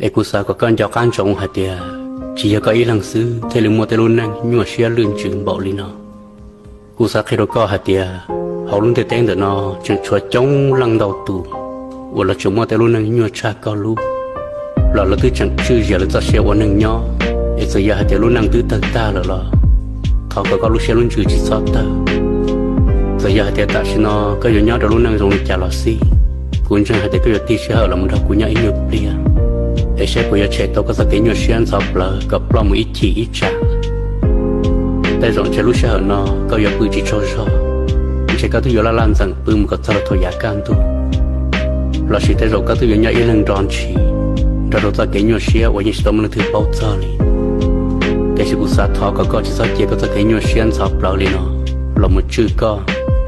ai cũng sao có con cho can trọng hạt tiền chỉ có ý lăng xứ thế lượng mua tay luôn năng nhưng mà xe lươn chừng bảo lý nó cũng sao khi đó có hạt tiền họ luôn thể tên được nó chẳng chúa chống lăng đầu tù hoặc là chúng mua tay luôn năng nhưng mà cha có luôn là thứ chẳng chưa giờ là ta xe qua năng nhỏ ai giờ hạt tiền luôn năng thứ ta là họ có lúc xe luôn chừng chỉ sót ta giờ hạt tiền ta xin nó cái giờ nhỏ đó luôn năng dùng để trả lọ xí cũng chẳng hạt tiền cái giờ tí xe là một đầu của nhà ít nhiều bia để xe của nhà trẻ tôi có cái nhiều xe ăn sập là gặp lo một ít chỉ ít trả tại rộng xe lúc xe nó có giờ bự chỉ cho sẽ có thứ là lan rằng bự một cái sao thôi giá can tu là chỉ tại rộng có thứ nhà ít lần tròn chỉ rồi đầu ta cái nhiều xe và những số mình thứ bao giờ đi cái sự xa thọ có chỉ sao chỉ có cái nhiều xe ăn sập là nó là một chữ có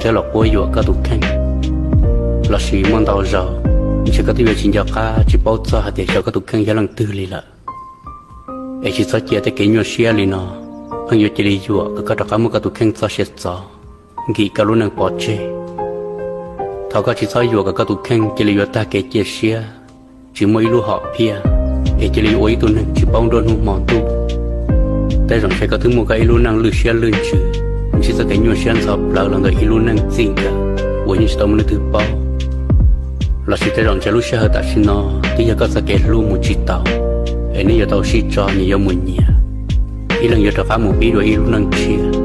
thế là bôi dọa có đủ khăn là chỉ mong đào giờ chỉ có thể chính cho cả chỉ bảo cho hạt để cho các tụi khăn gia lăng tư lì là, ấy chỉ sao chỉ để cái nhiều xe lì nó, không nhiều chỉ lý do các đặc một các tụi khăn sao sẽ sao, nghĩ cả luôn năng bỏ chơi, tháo các chỉ sao do các tụi khăn chỉ lý do ta cái chia xe, chỉ mỗi lúc họ pia, ấy chỉ lý ối tụi năng chỉ bao đôi hùng mòn tu, tại rằng sẽ có thứ một cái luôn năng lừa xe lừa chữ, chỉ sao cái nhiều xe sao là người luôn năng gì cả, ối như sao mình thứ bao là chỉ thấy rằng cha lúc xa tại xin nó thì giờ có sẽ kể luôn một chiếc tàu ấy nếu giờ tàu xí cho nhiều một nhà ý là giờ trở phá một bí rồi ý luôn năng chia